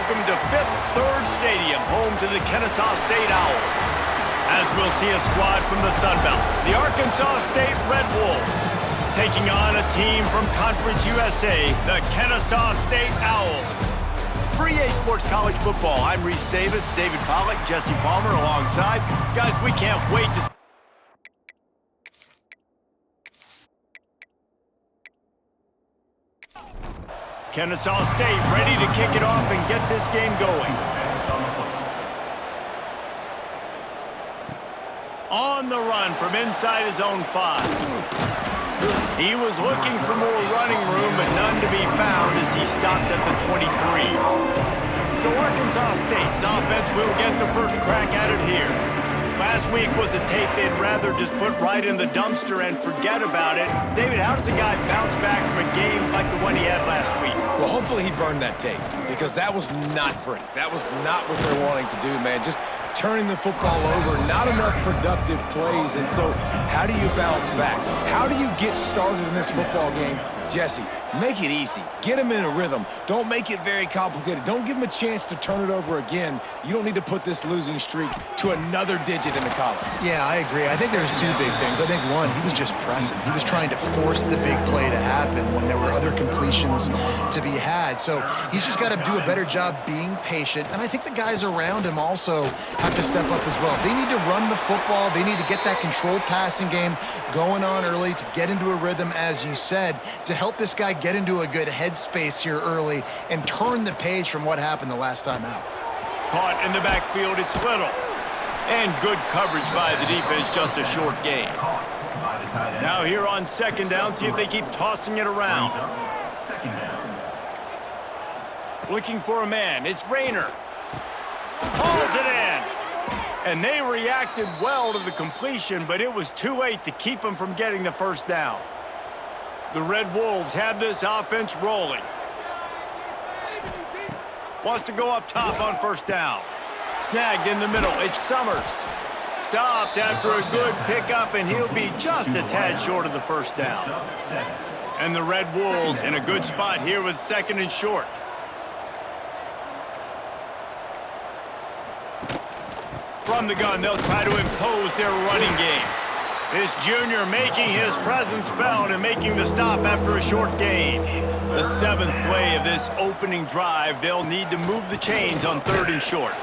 welcome to Fifth Third Stadium, home to the Kennesaw State Owls. As we'll see a squad from the Sun Belt, the Arkansas State Red Wolves, taking on a team from Conference USA, the Kennesaw State Owls. For EA Sports College Football, I'm Reese Davis, David Pollack, Jesse Palmer alongside. Guys, we can't wait to... Kennesaw State ready to kick it off and get this game going. On the run from inside his own 5. He was looking for more running room, but none to be found as he stopped at the 23. So Arkansas State's offense will get the first crack at it here. Last week was a tape they'd rather just put right in the dumpster and forget about it. David, how does a guy bounce back from a game like the one he had last week? Well, hopefully he burned that tape, because that was not pretty. That was not what they're wanting to do, man. Just turning the football over, not enough productive plays. And so how do you bounce back? How do you get started in this football game? Jesse, make it easy. Get him in a rhythm. Don't make it very complicated. Don't give him a chance to turn it over again. You don't need to put this losing streak to another digit in the column. Yeah, I agree. I think there's two big things. I think, one, he was just pressing. He was trying to force the big play to happen when there were other completions to be had. So he's just got to do a better job being patient. And I think the guys around him also have to step up as well. They need to run the football. They need to get that controlled passing game going on early to get into a rhythm, as you said, to help this guy get into a good headspace here early and turn the page from what happened the last time out. Caught in the backfield, it's Little. And good coverage by the defense, just a short gain. Now here on second down, see if they keep tossing it around. Looking for a man, it's Rayner. Hauls it in. And they reacted well to the completion, but it was too late to keep them from getting the first down. The Red Wolves have this offense rolling. Wants to go up top on first down. Snagged in the middle, it's Summers. Stopped after a good pickup, and he'll be just a tad short of the first down. And the Red Wolves in a good spot here with second and short. From the gun, they'll try to impose their running game. This junior making his presence felt and making the stop after a short gain. The 7th play of this opening drive, they'll need to move the chains on third and short.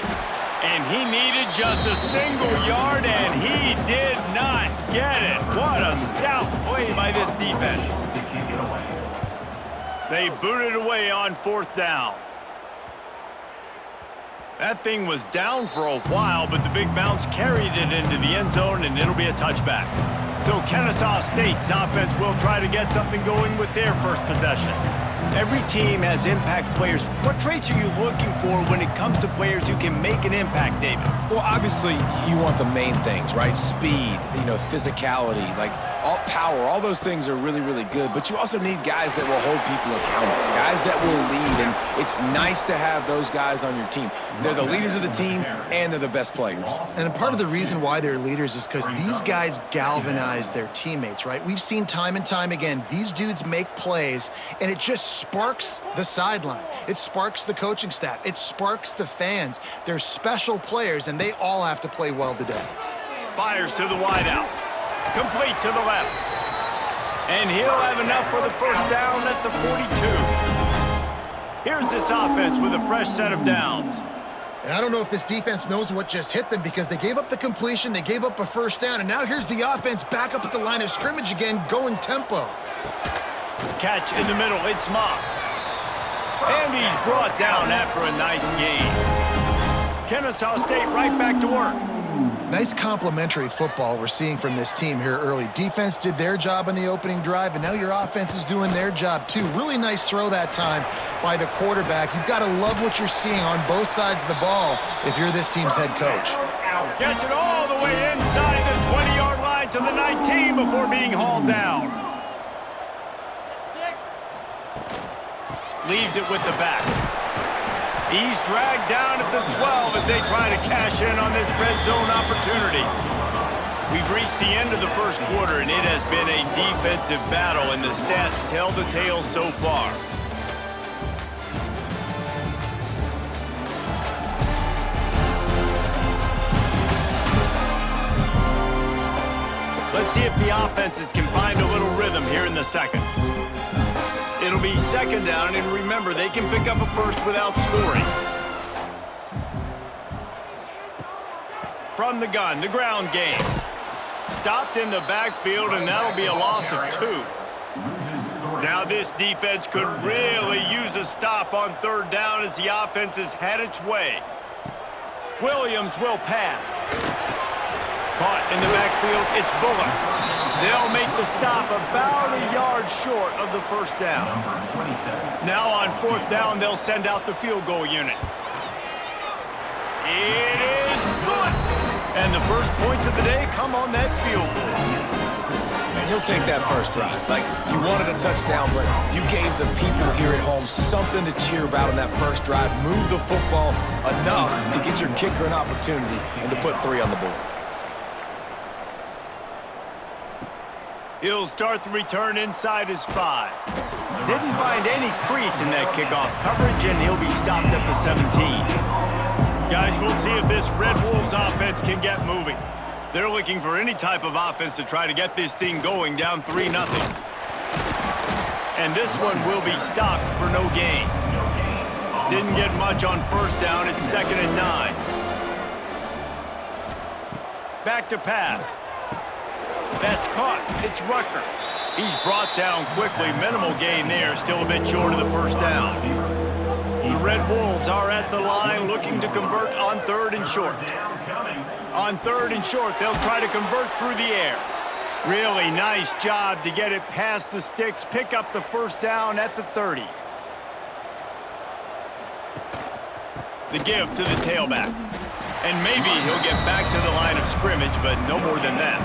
And he needed just a single yard, and he did not get it. What a stout play by this defense. They booted away on fourth down. That thing was down for a while, but the big bounce carried it into the end zone, and it'll be a touchback. So Kennesaw State's offense will try to get something going with their first possession. Every team has impact players. What traits are you looking for when it comes to players who can make an impact, David? Well, obviously, you want the main things, right? Speed, physicality, like all power, all those things are really, really good. But you also need guys that will hold people accountable, guys that will lead. And it's nice to have those guys on your team. They're the leaders of the team, and they're the best players. And part of the reason why they're leaders is because these guys galvanize their teammates, right? We've seen time and time again, these dudes make plays, and it just sparks the sideline. It sparks the coaching staff. It sparks the fans. They're special players, and they all have to play well today. Fires to the wideout. Complete to the left. And he'll have enough for the first down at the 42. Here's this offense with a fresh set of downs. And I don't know if this defense knows what just hit them, because they gave up the completion, they gave up a first down, and now here's the offense back up at the line of scrimmage again, going tempo. Catch in the middle, it's Moss. And he's brought down after a nice gain. Kennesaw State right back to work. Nice complementary football we're seeing from this team here early. Defense did their job on the opening drive, and now your offense is doing their job too. Really nice throw that time by the quarterback. You've got to love what you're seeing on both sides of the ball if you're this team's head coach. Gets it all the way inside the 20-yard line to the 19 before being hauled down. Leaves it with the back. He's dragged down at the 12 as they try to cash in on this red zone opportunity. We've reached the end of the first quarter, and it has been a defensive battle, and the stats tell the tale so far. see if the offenses can find a little rhythm here in the second. It'll be second down, and remember, they can pick up a first without scoring. From the gun, the ground game. Stopped in the backfield, and that'll be a loss of 2. Now this defense could really use a stop on third down as the offense has had its way. Williams will pass. Caught in the backfield, it's Bullock. They'll make the stop about a yard short of the first down. Now on fourth down, they'll send out the field goal unit. It is good! And the first points of the day come on that field goal. And he'll take that first drive. Like, you wanted a touchdown, but you gave the people here at home something to cheer about on that first drive. Move the football enough to get your kicker an opportunity and to put 3 on the board. He'll start the return inside his 5. Didn't find any crease in that kickoff coverage, and he'll be stopped at the 17. Guys, we'll see if this Red Wolves offense can get moving. They're looking for any type of offense to try to get this thing going, down 3-0. And this one will be stopped for no gain. Didn't get much on first down. It's 2nd and 9. Back to pass. That's caught. It's Rucker. He's brought down quickly. Minimal gain there. Still a bit short of the first down. The Red Wolves are at the line looking to convert on 3rd and short. On 3rd and short, they'll try to convert through the air. Really nice job to get it past the sticks, pick up the first down at the 30. The give to the tailback. And maybe he'll get back to the line of scrimmage, but no more than that.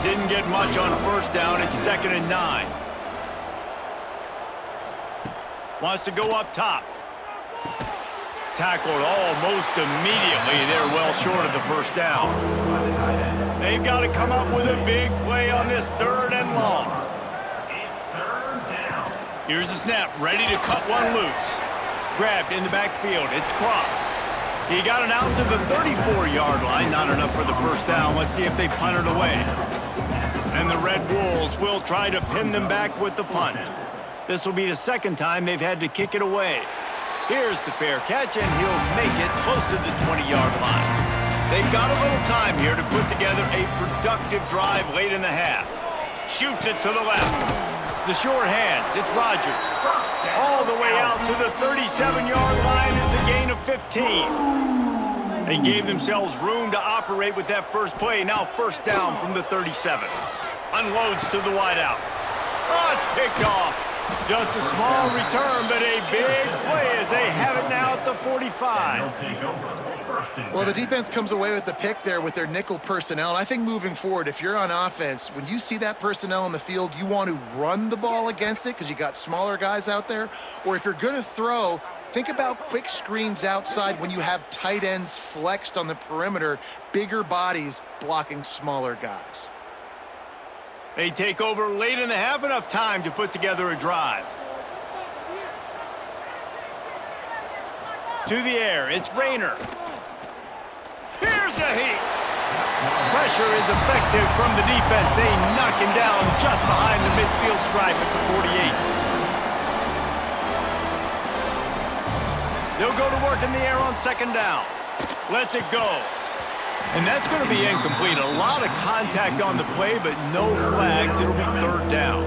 Didn't get much on first down. It's 2nd and 9. Wants to go up top. Tackled almost immediately. They're well short of the first down. They've got to come up with a big play on this 3rd and long. Here's the snap. Ready to cut one loose. Grabbed in the backfield. It's Cross. He got it out to the 34-yard line. Not enough for the first down. Let's see if they punt it away. And the Red Wolves will try to pin them back with the punt. This will be the second time they've had to kick it away. Here's the fair catch, and he'll make it close to the 20-yard line. They've got a little time here to put together a productive drive late in the half. Shoots it to the left. The short hands, it's Rodgers. All the way out to the 37-yard line. It's a gain of 15. They gave themselves room to operate with that first play. Now first down from the 37. Unloads to the wideout. Oh, it's picked off. Just a small return, but a big play as they have it now at the 45. Well, the defense comes away with the pick there with their nickel personnel. And I think moving forward, if you're on offense, when you see that personnel on the field, you want to run the ball against it because you got smaller guys out there. Or if you're going to throw, think about quick screens outside when you have tight ends flexed on the perimeter, bigger bodies blocking smaller guys. They take over late in the half, enough time to put together a drive. To the air, it's Rayner. Here's a heat. Pressure is effective from the defense. They knock him down just behind the midfield stripe at the 48. They'll go to work in the air on second down. Lets it go. And that's going to be incomplete. A lot of contact on the play, but no flags. It'll be third down.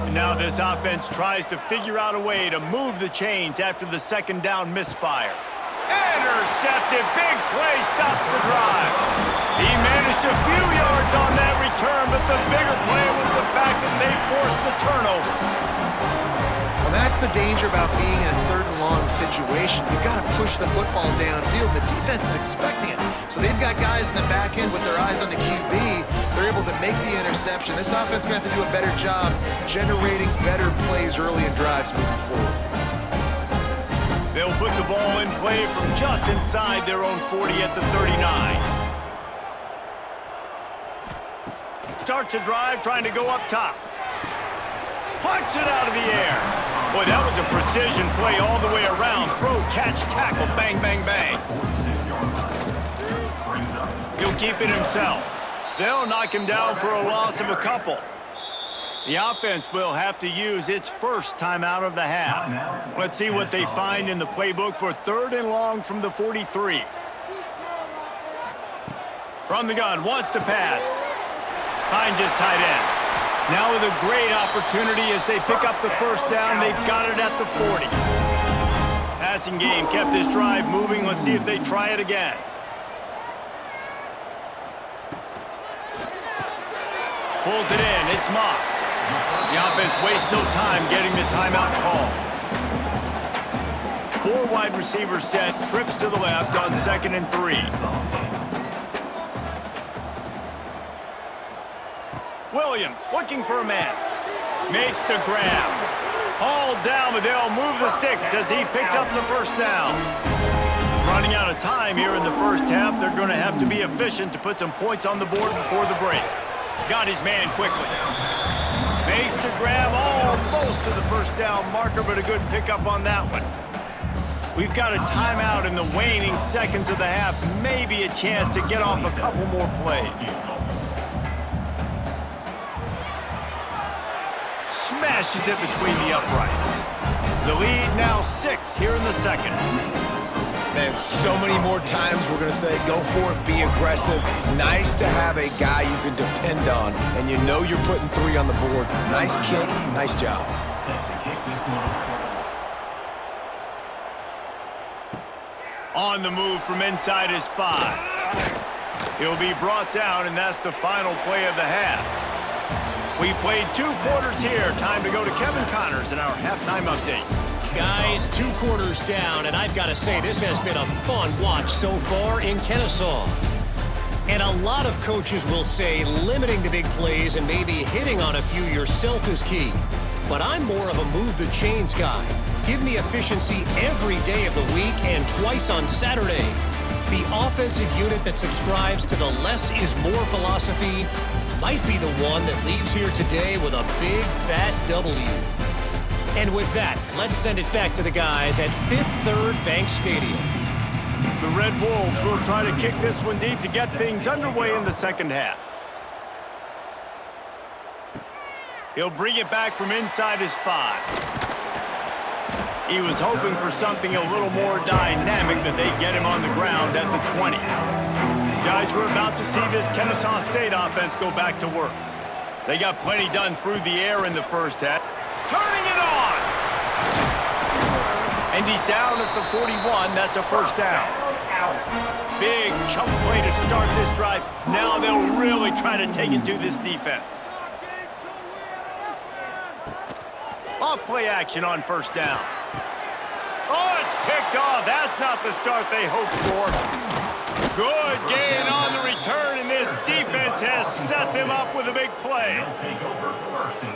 And now this offense tries to figure out a way to move the chains after the second down misfire. Intercepted. Big play stops the drive. He managed a few yards on that return, but the bigger play was the fact that they forced the turnover. Well, that's the danger about being in a 3rd and long situation. You've got to push the football downfield. The defense is expecting it. So they've got guys in the back end with their eyes on the QB. They're able to make the interception. This offense is going to have to do a better job generating better plays early in drives moving forward. They'll put the ball in play from just inside their own 40 at the 39. Starts a drive trying to go up top. Punts it out of the air. Boy, that was a precision play all the way around. Throw, catch, tackle, bang, bang, bang. He'll keep it himself. They'll knock him down for a loss of a couple. The offense will have to use its first timeout of the half. Let's see what they find in the playbook for 3rd and long from the 43. From the gun, wants to pass. Finds his tight end. Now with a great opportunity as they pick up the first down. They've got it at the 40. Passing game kept this drive moving. Let's see if they try it again. Pulls it in. It's Moss. The offense wastes no time getting the timeout call. 4 wide receivers set. Trips to the left on 2nd and 3. Williams looking for a man. Makes the grab. Hauled down, but they'll move the sticks as he picks up the first down. Running out of time here in the first half. They're going to have to be efficient to put some points on the board before the break. Got his man quickly. Makes the grab almost to the first down marker, but a good pickup on that one. We've got a timeout in the waning seconds of the half. Maybe a chance to get off a couple more plays. Smashes it between the uprights. The lead now 6 here in the second. Man, so many more times we're going to say, go for it, be aggressive. Nice to have a guy you can depend on, and you know you're putting 3 on the board. Nice kick, nice job. On the move from inside his 5. He'll be brought down, and that's the final play of the half. We've played 2 quarters here. Time to go to Kevin Connors in our halftime update. Guys, 2 quarters down, and I've got to say this has been a fun watch so far in Kennesaw. And a lot of coaches will say limiting the big plays and maybe hitting on a few yourself is key. But I'm more of a move the chains guy. Give me efficiency every day of the week and twice on Saturday. The offensive unit that subscribes to the less is more philosophy might be the one that leaves here today with a big fat W. And with that, let's send it back to the guys at Fifth Third Bank Stadium. The Red Wolves will try to kick this one deep to get things underway in the second half. He'll bring it back from inside his 5. He was hoping for something a little more dynamic, that they get him on the ground at the 20. Guys, we're about to see this Kennesaw State offense go back to work. They got plenty done through the air in the first half. Turning it on! And he's down at the 41. That's a first down. Big chunk play to start this drive. Now they'll really try to take it to this defense. Off play action on first down. Oh, it's picked off. That's not the start they hoped for. Good gain on the return, and this defense has set them up with a big play.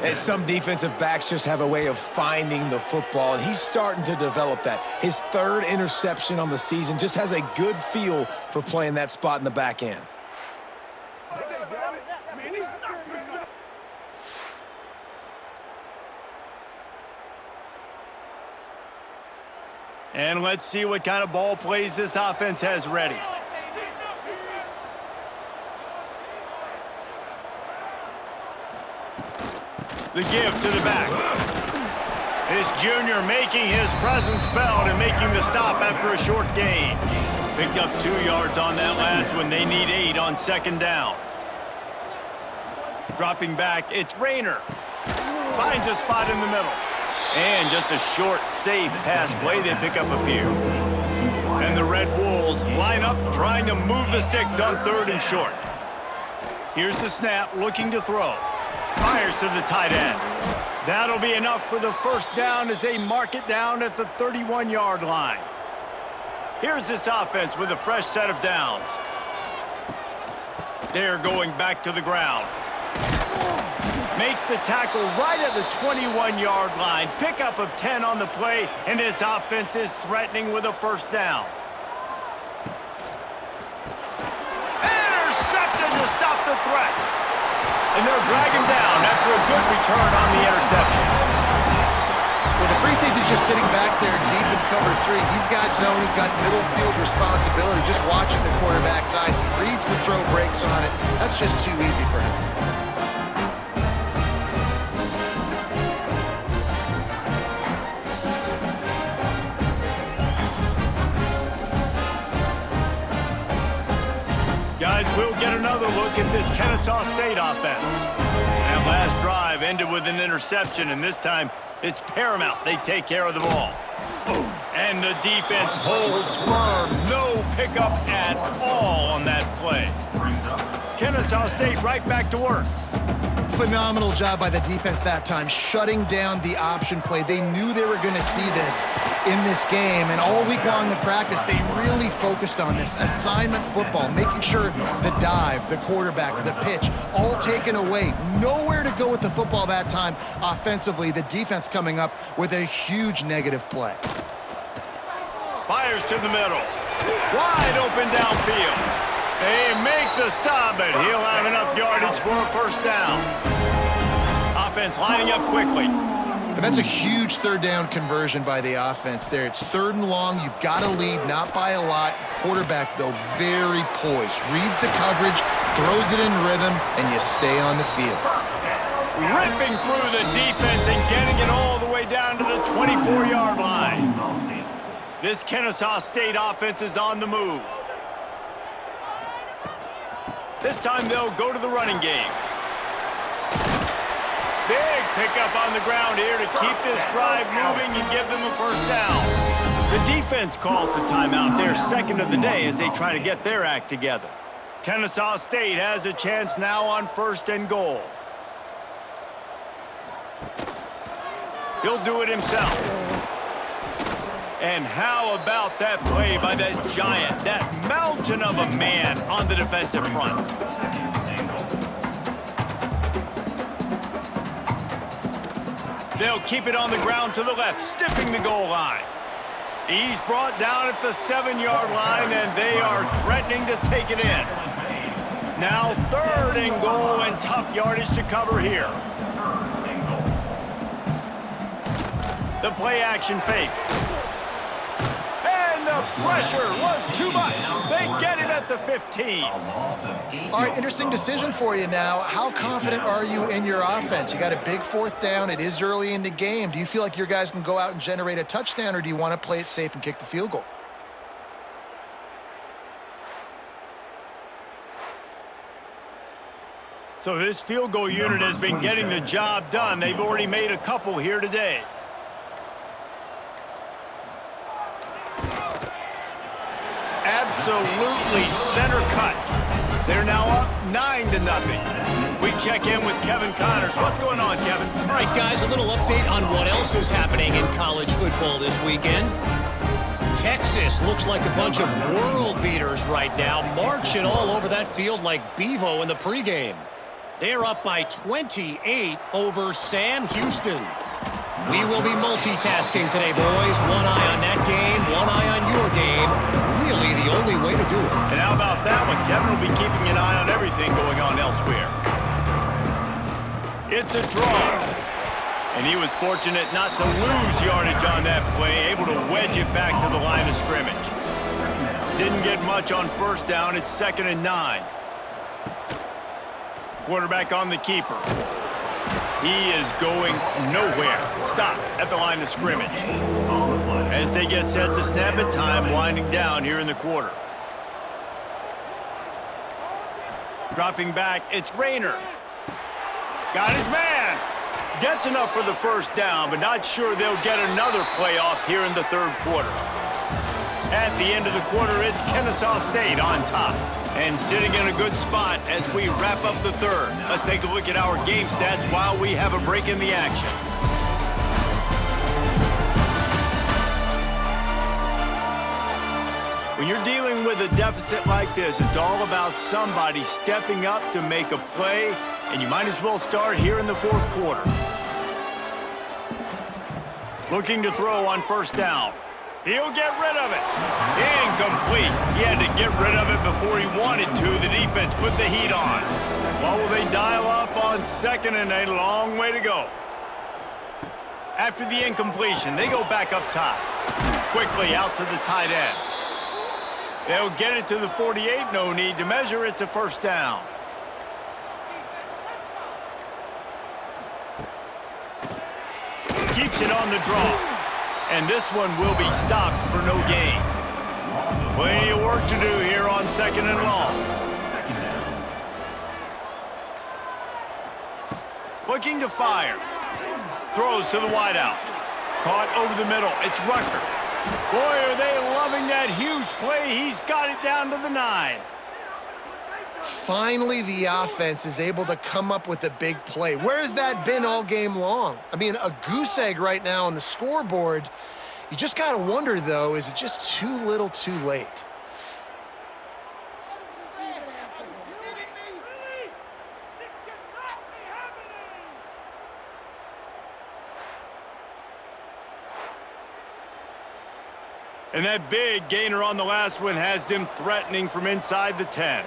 And some defensive backs just have a way of finding the football, and he's starting to develop that. His 3rd interception on the season, just has a good feel for playing that spot in the back end. And let's see what kind of ball plays this offense has ready. The give to the back. This junior making his presence felt and making the stop after a short gain. Picked up 2 yards on that last one. They need 8 on second down. Dropping back, it's Rayner. Finds a spot in the middle. And just a short, safe pass play. They pick up a few. And the Red Wolves line up, trying to move the sticks on 3rd and short. Here's the snap, looking to throw. Fires to the tight end. That'll be enough for the first down as they mark it down at the 31-yard line. Here's this offense with a fresh set of downs. They're going back to the ground. Makes the tackle right at the 21-yard line. Pickup of 10 on the play, and this offense is threatening with a first down. Intercepted to stop the threat. And they'll drag him down after a good return on the interception. Well, the free safety's just sitting back there deep in cover 3. He's got zone, he's got middle field responsibility. Just watching the quarterback's eyes. He reads the throw, breaks on it. That's just too easy for him. Guys, we'll get another look at this Kennesaw State offense. That last drive ended with an interception, and this time it's paramount they take care of the ball. And the defense holds firm. No pickup at all on that play. Kennesaw State right back to work. Phenomenal job by the defense that time, shutting down the option play. They knew they were going to see this in this game, and all week long in practice, they really focused on this. Assignment football, making sure the dive, the quarterback, the pitch, all taken away. Nowhere to go with the football that time offensively. The defense coming up with a huge negative play. Fires to the middle. Wide open downfield. They make the stop, but he'll have enough yardage for a first down. Offense lining up quickly. And that's a huge third down conversion by the offense there. It's 3rd and long. You've got to lead, not by a lot. Quarterback, though, very poised. Reads the coverage, throws it in rhythm, and you stay on the field. Ripping through the defense and getting it all the way down to the 24-yard line. This Kennesaw State offense is on the move. This time they'll go to the running game. Big pickup on the ground here to keep this drive moving and give them a first down. The defense calls the timeout, their second of the day, as they try to get their act together. Kennesaw State has a chance now on 1st and goal. He'll do it himself. And how about that play by that giant, that mountain of a man on the defensive front? They'll keep it on the ground to the left, stiffing the goal line. He's brought down at the 7-yard line, and they are threatening to take it in. Now 3rd and goal, and tough yardage to cover here. The play action fake. The pressure was too much. They get him at the 15. All right, interesting decision for you now. How confident are you in your offense? You got a big 4th down. It is early in the game. Do you feel like your guys can go out and generate a touchdown, or do you want to play it safe and kick the field goal? So this field goal unit has been getting the job done. They've already made a couple here today. Absolutely center cut. They're now up 9-0. We check in with Kevin Connors. What's going on, Kevin? All right, guys, a little update on what else is happening in college football this weekend. Texas looks like a bunch of world beaters right now, marching all over that field like Bevo in the pregame. They're up by 28 over Sam Houston. We will be multitasking today, boys. One eye on that game, one eye on your game. Really the only way to do it. And how about that one? Kevin will be keeping an eye on everything going on elsewhere. It's a draw. And he was fortunate not to lose yardage on that play, able to wedge it back to the line of scrimmage. Didn't get much on 1st down. It's 2nd and 9. Quarterback on the keeper. He is going nowhere. Stop at the line of scrimmage. As they get set to snap it, time winding down here in the quarter. Dropping back, it's Rayner. Got his man. Gets enough for the first down, but not sure they'll get another playoff here in the 3rd quarter. At the end of the quarter, it's Kennesaw State on top and sitting in a good spot as we wrap up the 3rd. Let's take a look at our game stats while we have a break in the action. When you're dealing with a deficit like this, it's all about somebody stepping up to make a play, and you might as well start here in the 4th quarter. Looking to throw on 1st down. He'll get rid of it. Incomplete. He had to get rid of it before he wanted to. The defense put the heat on. Well, will they dial up on 2nd and a long way to go? After the incompletion, they go back up top. Quickly out to the tight end. They'll get it to the 48, no need to measure, it's a first down. Keeps it on the draw. And this one will be stopped for no gain. Plenty of work to do here on 2nd and long. Looking to fire. Throws to the wideout. Caught over the middle. It's Rucker. Boy, are they loving that huge play. He's got it down to the 9. Finally, the offense is able to come up with a big play. Where has that been all game long? I mean, a goose egg right now on the scoreboard. You just got to wonder, though, is it just too little too late? And that big gainer on the last one has them threatening from inside the 10.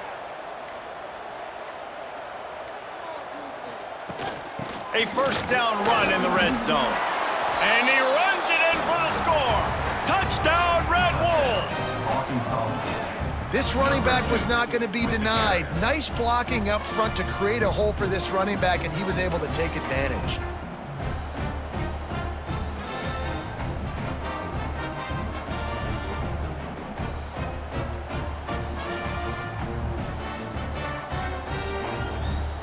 A first down run in the red zone. And he runs it in for the score. Touchdown, Red Wolves! This running back was not going to be denied. Nice blocking up front to create a hole for this running back, and he was able to take advantage.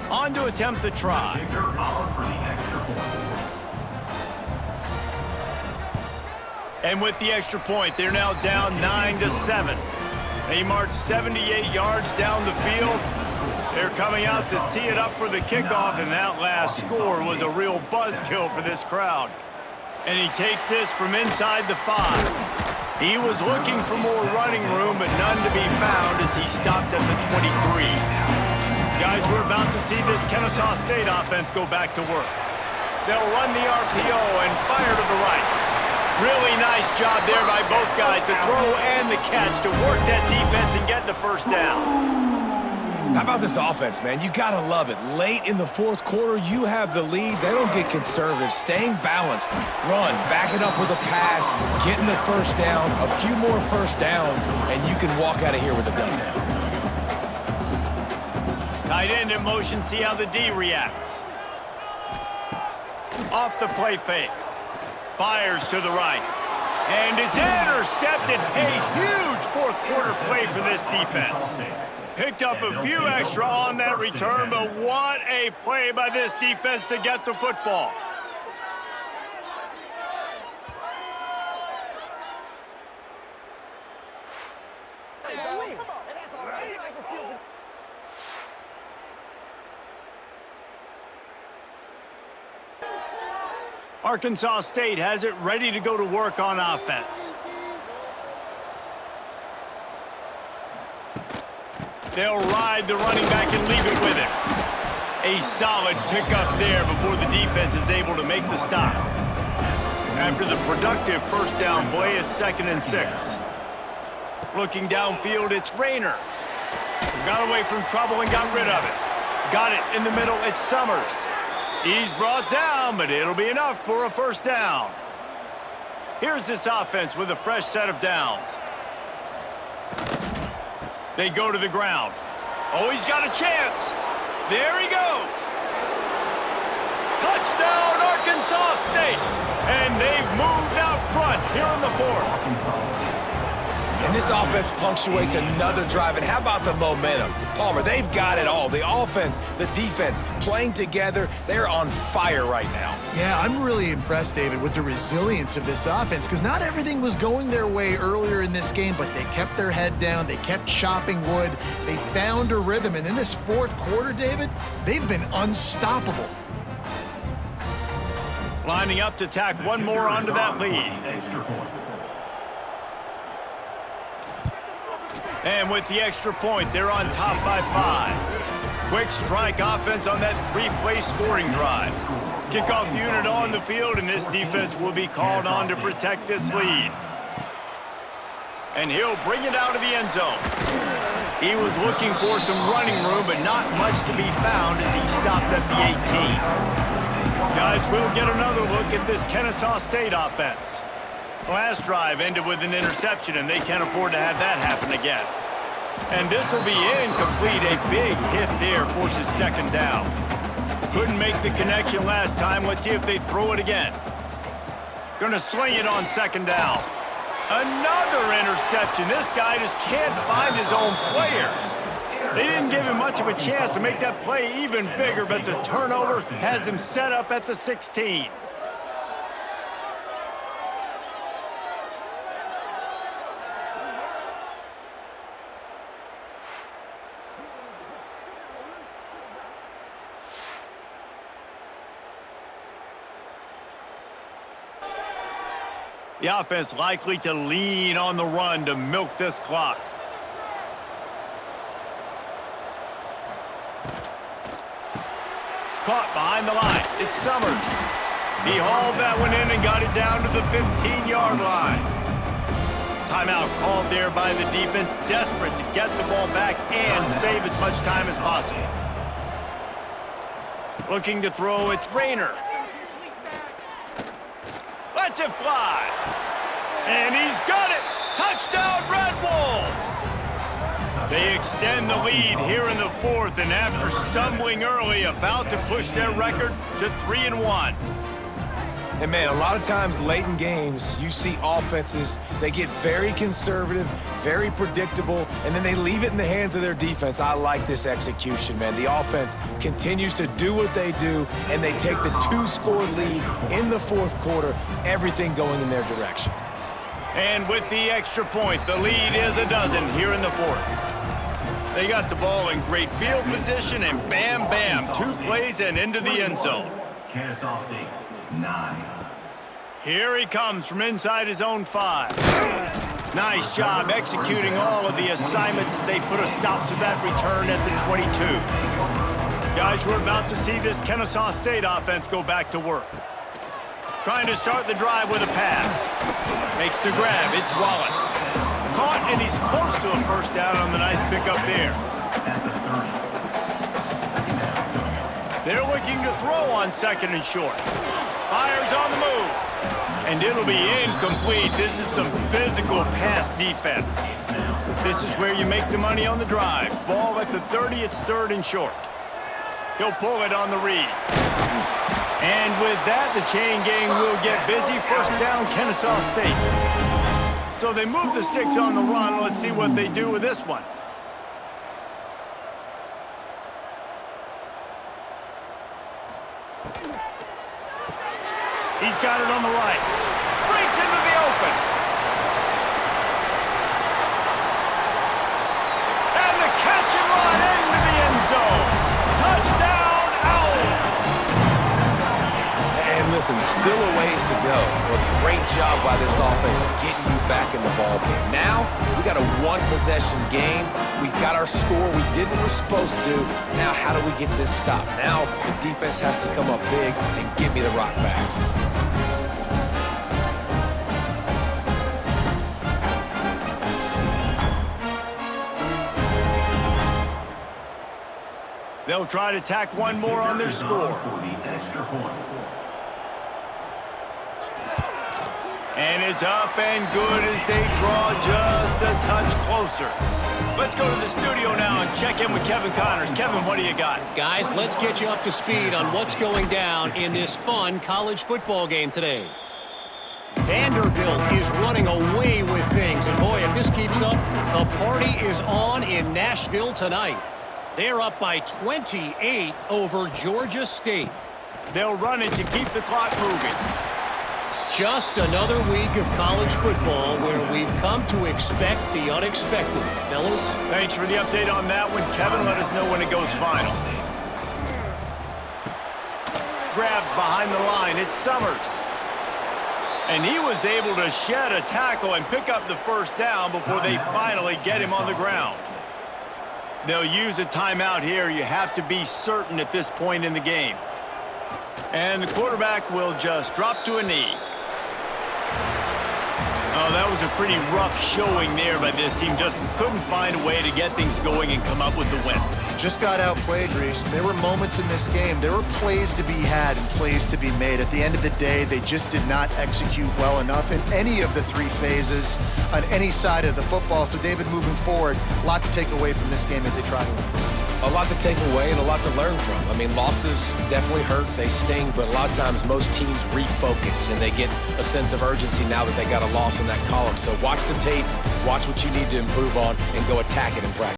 On to attempt the try. And with the extra point, they're now down 9-7. They march 78 yards down the field. They're coming out to tee it up for the kickoff, and that last score was a real buzzkill for this crowd. And he takes this from inside the 5. He was looking for more running room, but none to be found as he stopped at the 23. Guys, we're about to see this Kennesaw State offense go back to work. They'll run the RPO and fire to the right. Really nice job there by both guys to throw and the catch to work that defense and get the first down. How about this offense, man? You gotta love it. Late in the fourth quarter, you have the lead. They don't get conservative. Staying balanced. Run, back it up with a pass, getting the first down, a few more first downs, and you can walk out of here with a dub now. Tight end in motion, see how the D reacts. Off the play fake. Fires to the right. And it's intercepted. A huge fourth quarter play for this defense. Picked up a few extra on that return, but what a play by this defense to get the football. Arkansas State has it ready to go to work on offense. They'll ride the running back and leave it with him. A solid pickup there before the defense is able to make the stop. After the productive first down play, it's 2nd and 6. Looking downfield, it's Rayner. Got away from trouble and got rid of it. Got it in the middle, it's Summers. He's brought down, but it'll be enough for a first down. Here's this offense with a fresh set of downs. They go to the ground. Oh, he's got a chance. There he goes. Touchdown, Arkansas State. And they've moved out front here in the 4th. And this offense punctuates another drive. And how about the momentum? Palmer, they've got it all. The offense, the defense, playing together. They're on fire right now. Yeah, I'm really impressed, David, with the resilience of this offense, because not everything was going their way earlier in this game, but they kept their head down. They kept chopping wood. They found a rhythm. And in this fourth quarter, David, they've been unstoppable. Lining up to tack one more onto that lead. And with the extra point, they're on top by 5. Quick strike offense on that 3-play scoring drive. Kickoff unit on the field, and this defense will be called on to protect this lead. And he'll bring it out of the end zone. He was looking for some running room, but not much to be found as he stopped at the 18. Guys, we'll get another look at this Kennesaw State offense. Last drive ended with an interception, and they can't afford to have that happen again. And this will be incomplete. A big hit there forces second down. Couldn't make the connection last time. Let's see if they throw it again. Gonna sling it on second down. Another interception. This guy just can't find his own players. They didn't give him much of a chance to make that play even bigger, but the turnover has him set up at the 16. The offense likely to lean on the run to milk this clock. Caught behind the line. It's Summers. He hauled that one in and got it down to the 15-yard line. Timeout called there by the defense, desperate to get the ball back and save as much time as possible. Looking to throw, it's Rayner. Lets it fly. And he's got it. Touchdown, Red Wolves. They extend the lead here in the fourth, and after stumbling early, about to push their record to 3-1. And man, a lot of times late in games, you see offenses, they get very conservative, very predictable, and then they leave it in the hands of their defense. I like this execution, man. The offense continues to do what they do, and they take the 2-score lead in the fourth quarter, everything going in their direction. And with the extra point, the lead is a dozen here in the fourth. They got the ball in great field position, and bam, bam, 2 plays and into the end zone. Kennesaw State, 9. Here he comes from inside his own 5. Nice job executing all of the assignments as they put a stop to that return at the 22. Guys, we're about to see this Kennesaw State offense go back to work. Trying to start the drive with a pass. Makes the grab. It's Wallace. Caught, and he's close to a first down on the nice pickup there. They're looking to throw on second and short. Fires on the move. And it'll be incomplete. This is some physical pass defense. This is where you make the money on the drive. Ball at the 30, it's third and short. He'll pull it on the read. And with that, the chain gang will get busy. First down, Kennesaw State. So they move the sticks on the run. Let's see what they do with this one. He's got it on the right. Breaks into the open. And the catch and run into the end zone. Touchdown, Owls. And listen, still a ways to go. A great job by this offense getting you back in the ball game. Now, we got a one-possession game. We got our score. We did what we're supposed to do. Now, how do we get this stop? Now, the defense has to come up big and get me the rock back. They'll try to tack one more on their score. And it's up and good as they draw just a touch closer. Let's go to the studio now and check in with Kevin Connors. Kevin, what do you got? Guys, let's get you up to speed on what's going down in this fun college football game today. Vanderbilt is running away with things, and boy, if this keeps up, the party is on in Nashville tonight. They're up by 28 over Georgia State. They'll run it to keep the clock moving. Just another week of college football where we've come to expect the unexpected. Fellas? Thanks for the update on that one, Kevin. Let us know when it goes final. Grabbed behind the line. It's Summers. And he was able to shed a tackle and pick up the first down before they finally get him on the ground. They'll use a timeout here. You have to be certain at this point in the game. And the quarterback will just drop to a knee. Oh, that was a pretty rough showing there by this team. Just couldn't find a way to get things going and come up with the win. Just got outplayed, Reese. There were moments in this game. There were plays to be had and plays to be made. At the end of the day, they just did not execute well enough in any of the three phases on any side of the football. So, David, moving forward, a lot to take away from this game as they try to improve. A lot to take away and a lot to learn from. I mean, losses definitely hurt, they sting, but a lot of times most teams refocus and they get a sense of urgency now that they got a loss in that column. So watch the tape, watch what you need to improve on, and go attack it in practice.